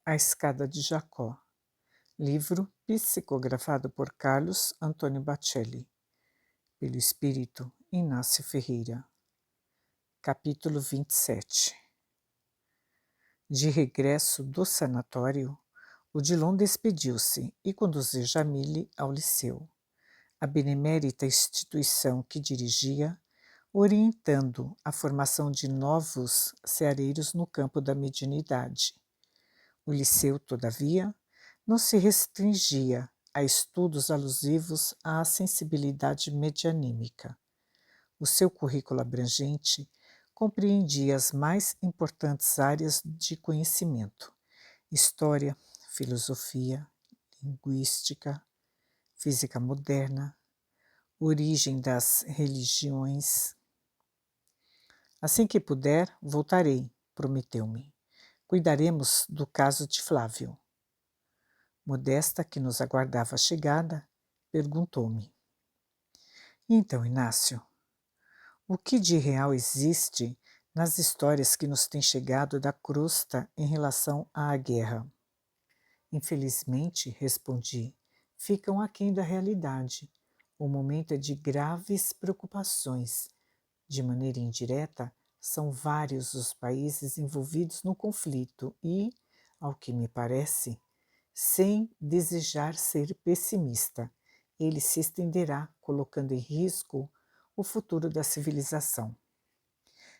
A Escada de Jacó. Livro psicografado por Carlos Antônio Bacelli. Pelo Espírito Inácio Ferreira. Capítulo 27. De regresso do sanatório, Odilon despediu-se e conduziu Jamile ao liceu, a benemérita instituição que dirigia, orientando a formação de novos ceareiros no campo da mediunidade. O liceu, todavia, não se restringia a estudos alusivos à sensibilidade medianímica. O seu currículo abrangente compreendia as mais importantes áreas de conhecimento: história, filosofia, linguística, física moderna, origem das religiões. Assim que puder, voltarei, prometeu-me. Cuidaremos do caso de Flávio. Modesta, que nos aguardava a chegada, perguntou-me: Então, Inácio, o que de real existe nas histórias que nos têm chegado da crosta em relação à guerra? Infelizmente, respondi, ficam aquém da realidade. O momento é de graves preocupações. De maneira indireta, são vários os países envolvidos no conflito e, ao que me parece, sem desejar ser pessimista, ele se estenderá, colocando em risco o futuro da civilização.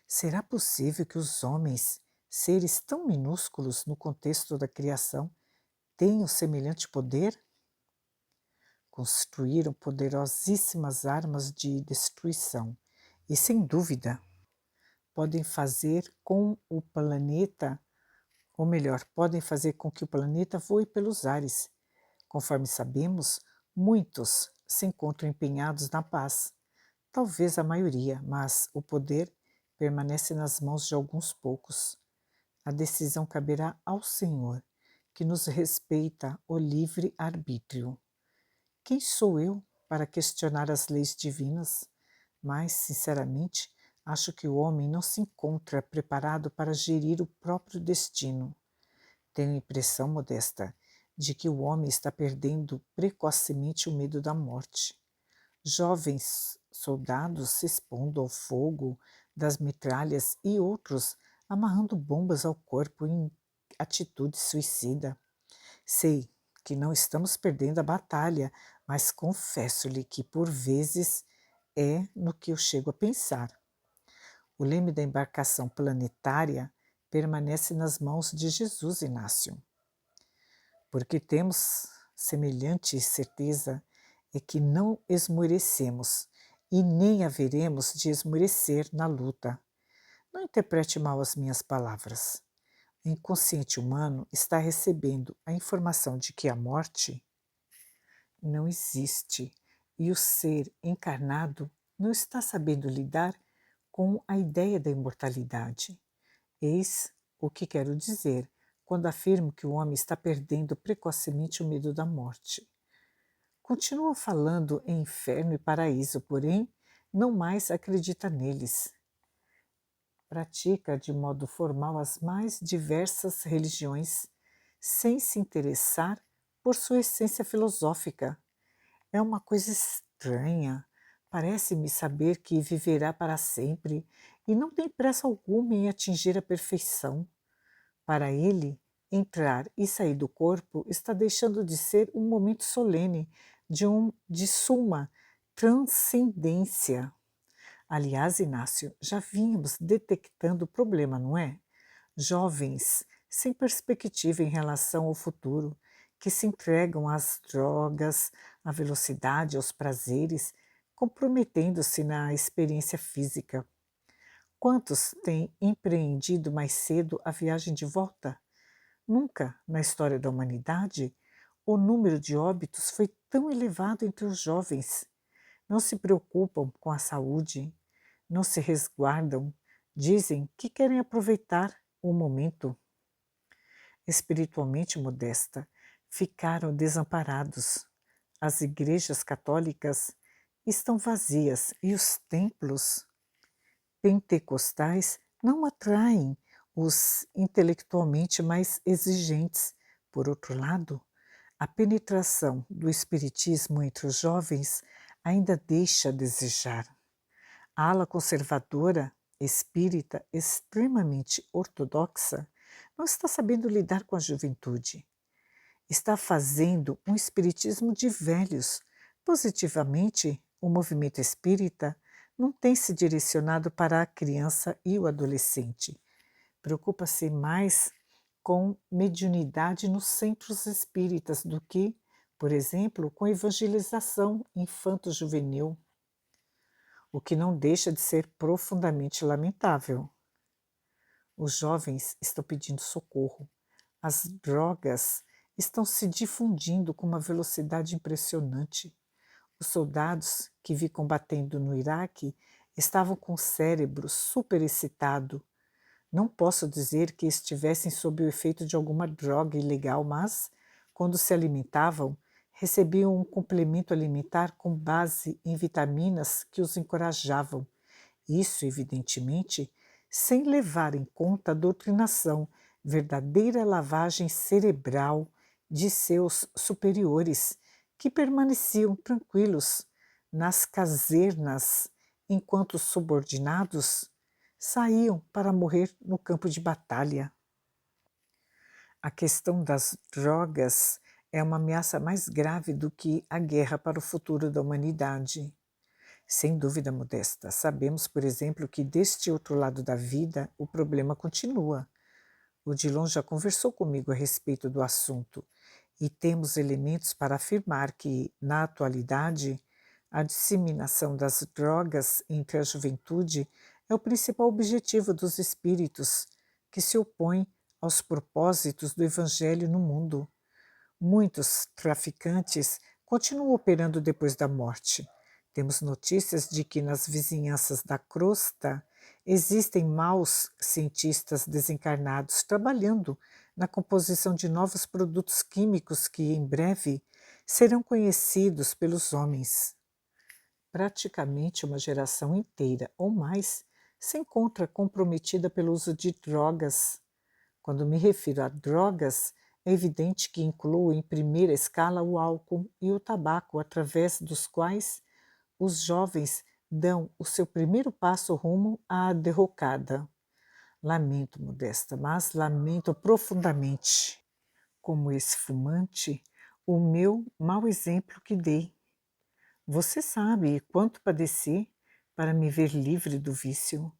Será possível que os homens, seres tão minúsculos no contexto da criação, tenham semelhante poder? Construíram poderosíssimas armas de destruição e, sem dúvida, podem fazer com o planeta, ou melhor, podem fazer com que o planeta voe pelos ares. Conforme sabemos, muitos se encontram empenhados na paz, talvez a maioria, mas o poder permanece nas mãos de alguns poucos. A decisão caberá ao Senhor, que nos respeita o livre arbítrio. Quem sou eu para questionar as leis divinas? Mas, sinceramente, acho que o homem não se encontra preparado para gerir o próprio destino. Tenho a impressão, Modesta, de que o homem está perdendo precocemente o medo da morte. Jovens soldados se expondo ao fogo das metralhas e outros amarrando bombas ao corpo em atitude suicida. Sei que não estamos perdendo a batalha, mas confesso-lhe que por vezes é no que eu chego a pensar. O leme da embarcação planetária permanece nas mãos de Jesus, Inácio. Porque temos semelhante certeza é que não esmorecemos e nem haveremos de esmorecer na luta. Não interprete mal as minhas palavras. O inconsciente humano está recebendo a informação de que a morte não existe e o ser encarnado não está sabendo lidar com a ideia da imortalidade. Eis o que quero dizer quando afirmo que o homem está perdendo precocemente o medo da morte. Continua falando em inferno e paraíso, porém, não mais acredita neles. Pratica de modo formal as mais diversas religiões, sem se interessar por sua essência filosófica. É uma coisa estranha. Parece-me saber que viverá para sempre e não tem pressa alguma em atingir a perfeição. Para ele, entrar e sair do corpo está deixando de ser um momento solene de suma transcendência. Aliás, Inácio, já vínhamos detectando o problema, não é? Jovens sem perspectiva em relação ao futuro, que se entregam às drogas, à velocidade, aos prazeres, comprometendo-se na experiência física. Quantos têm empreendido mais cedo a viagem de volta? Nunca, na história da humanidade, o número de óbitos foi tão elevado entre os jovens. Não se preocupam com a saúde, não se resguardam, dizem que querem aproveitar o momento. Espiritualmente, Modesta, ficaram desamparados. As igrejas católicas estão vazias e os templos pentecostais não atraem os intelectualmente mais exigentes. Por outro lado, a penetração do espiritismo entre os jovens ainda deixa a desejar. A ala conservadora, espírita, extremamente ortodoxa, não está sabendo lidar com a juventude. Está fazendo um espiritismo de velhos. Positivamente, o movimento espírita não tem se direcionado para a criança e o adolescente. Preocupa-se mais com mediunidade nos centros espíritas do que, por exemplo, com evangelização infanto-juvenil, o que não deixa de ser profundamente lamentável. Os jovens estão pedindo socorro. As drogas estão se difundindo com uma velocidade impressionante. Os soldados que vi combatendo no Iraque estavam com o cérebro superexcitado. Não posso dizer que estivessem sob o efeito de alguma droga ilegal, mas, quando se alimentavam, recebiam um complemento alimentar com base em vitaminas que os encorajavam. Isso, evidentemente, sem levar em conta a doutrinação, verdadeira lavagem cerebral de seus superiores, que permaneciam tranquilos nas casernas, enquanto os subordinados saíam para morrer no campo de batalha. A questão das drogas é uma ameaça mais grave do que a guerra para o futuro da humanidade. Sem dúvida, Modesta, sabemos, por exemplo, que deste outro lado da vida o problema continua. O Dillon já conversou comigo a respeito do assunto e temos elementos para afirmar que, na atualidade, a disseminação das drogas entre a juventude é o principal objetivo dos espíritos que se opõem aos propósitos do Evangelho no mundo. Muitos traficantes continuam operando depois da morte. Temos notícias de que nas vizinhanças da crosta existem maus cientistas desencarnados trabalhando na composição de novos produtos químicos que, em breve, serão conhecidos pelos homens. Praticamente uma geração inteira ou mais se encontra comprometida pelo uso de drogas. Quando me refiro a drogas, é evidente que incluo em primeira escala o álcool e o tabaco, através dos quais os jovens dão o seu primeiro passo rumo à derrocada. Lamento, Modesta, mas lamento profundamente, como esse fumante, o meu mau exemplo que dei. Você sabe quanto padeci para me ver livre do vício.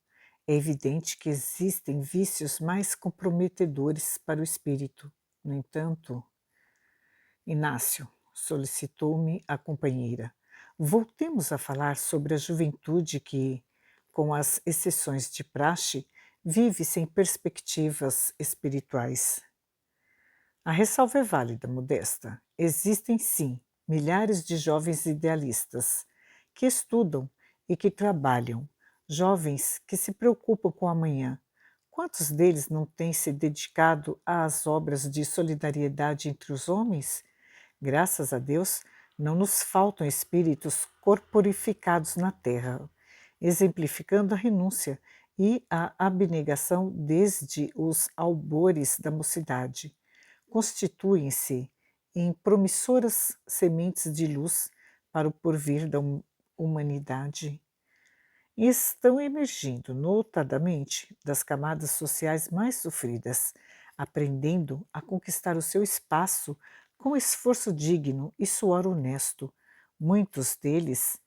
É evidente que existem vícios mais comprometedores para o espírito. No entanto, Inácio, solicitou-me a companheira, voltemos a falar sobre a juventude que, com as exceções de praxe, vive sem perspectivas espirituais. A ressalva é válida, Modesta. Existem, sim, milhares de jovens idealistas que estudam e que trabalham, jovens que se preocupam com o amanhã. Quantos deles não têm se dedicado às obras de solidariedade entre os homens? Graças a Deus, não nos faltam espíritos corporificados na terra, exemplificando a renúncia e a abnegação desde os albores da mocidade. Constituem-se em promissoras sementes de luz para o porvir da humanidade. E estão emergindo, notadamente, das camadas sociais mais sofridas, aprendendo a conquistar o seu espaço com esforço digno e suor honesto. Muitos deles,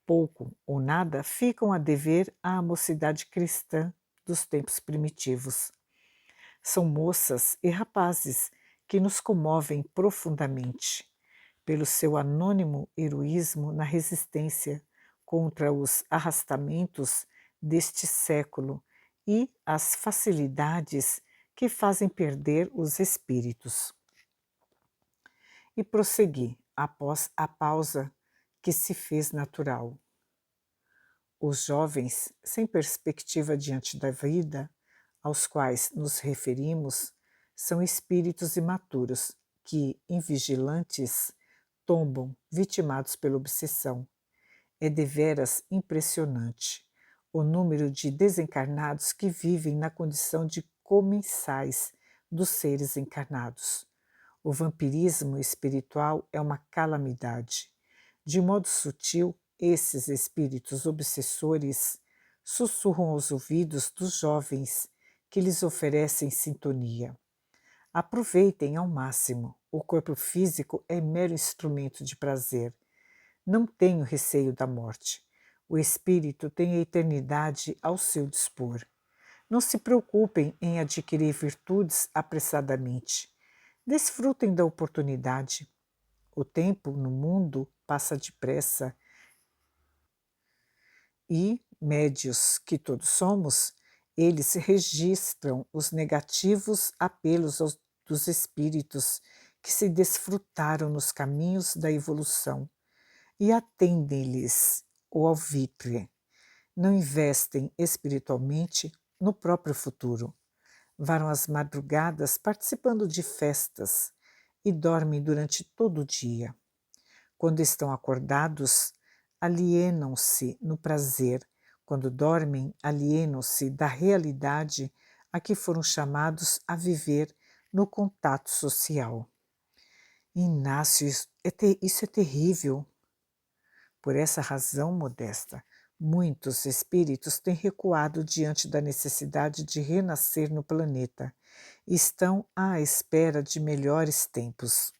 pouco ou nada, ficam a dever à mocidade cristã dos tempos primitivos. São moças e rapazes que nos comovem profundamente pelo seu anônimo heroísmo na resistência contra os arrastamentos deste século e as facilidades que fazem perder os espíritos. E prossegui após a pausa que se fez natural. Os jovens, sem perspectiva diante da vida, aos quais nos referimos, são espíritos imaturos que, invigilantes, tombam, vitimados pela obsessão. É deveras impressionante o número de desencarnados que vivem na condição de comensais dos seres encarnados. O vampirismo espiritual é uma calamidade. De modo sutil, esses espíritos obsessores sussurram aos ouvidos dos jovens que lhes oferecem sintonia. Aproveitem ao máximo. O corpo físico é mero instrumento de prazer. Não tenho receio da morte. O espírito tem a eternidade ao seu dispor. Não se preocupem em adquirir virtudes apressadamente. Desfrutem da oportunidade. O tempo no mundo passa depressa e, médios que todos somos, eles registram os negativos apelos dos espíritos que se desfrutaram nos caminhos da evolução e atendem-lhes o alvitre. Não investem espiritualmente no próprio futuro. Varam as madrugadas participando de festas e dormem durante todo o dia. Quando estão acordados, alienam-se no prazer. Quando dormem, alienam-se da realidade a que foram chamados a viver no contato social. Inácio, isso é terrível. Por essa razão, Modesta, muitos espíritos têm recuado diante da necessidade de renascer no planeta e estão à espera de melhores tempos.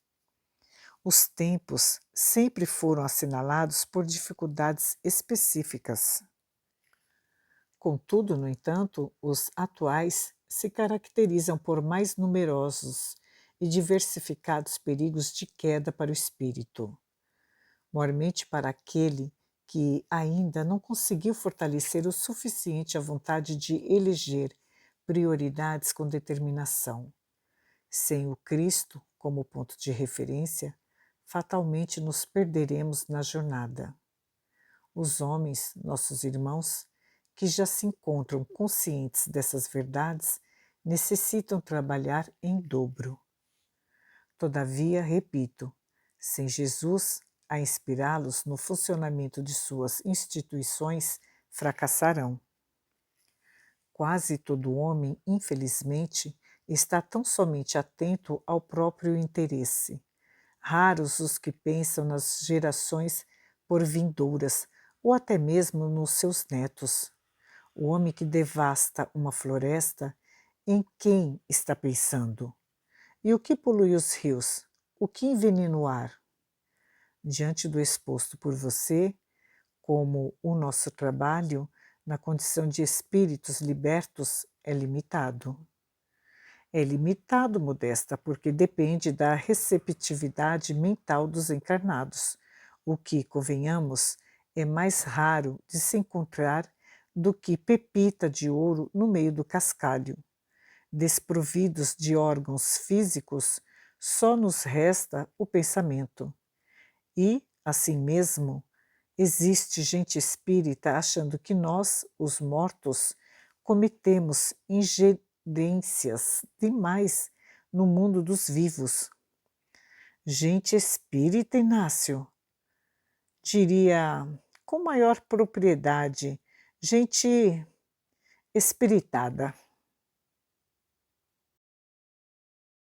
Os tempos sempre foram assinalados por dificuldades específicas. Contudo, no entanto, os atuais se caracterizam por mais numerosos e diversificados perigos de queda para o espírito. Mormente para aquele que ainda não conseguiu fortalecer o suficiente a vontade de eleger prioridades com determinação. Sem o Cristo como ponto de referência, fatalmente nos perderemos na jornada. Os homens, nossos irmãos, que já se encontram conscientes dessas verdades, necessitam trabalhar em dobro. Todavia, repito, sem Jesus a inspirá-los no funcionamento de suas instituições, fracassarão. Quase todo homem, infelizmente, está tão somente atento ao próprio interesse. Raros os que pensam nas gerações por vindouras ou até mesmo nos seus netos. O homem que devasta uma floresta, em quem está pensando? E o que polui os rios? O que envenena o ar? Diante do exposto por você, como o nosso trabalho, na condição de espíritos libertos, é limitado. É limitado, Modesta, porque depende da receptividade mental dos encarnados, o que, convenhamos, é mais raro de se encontrar do que pepita de ouro no meio do cascalho. Desprovidos de órgãos físicos, só nos resta o pensamento. E, assim mesmo, existe gente espírita achando que nós, os mortos, cometemos ingerências demais no mundo dos vivos. Gente espírita, Inácio, diria com maior propriedade, gente espiritada.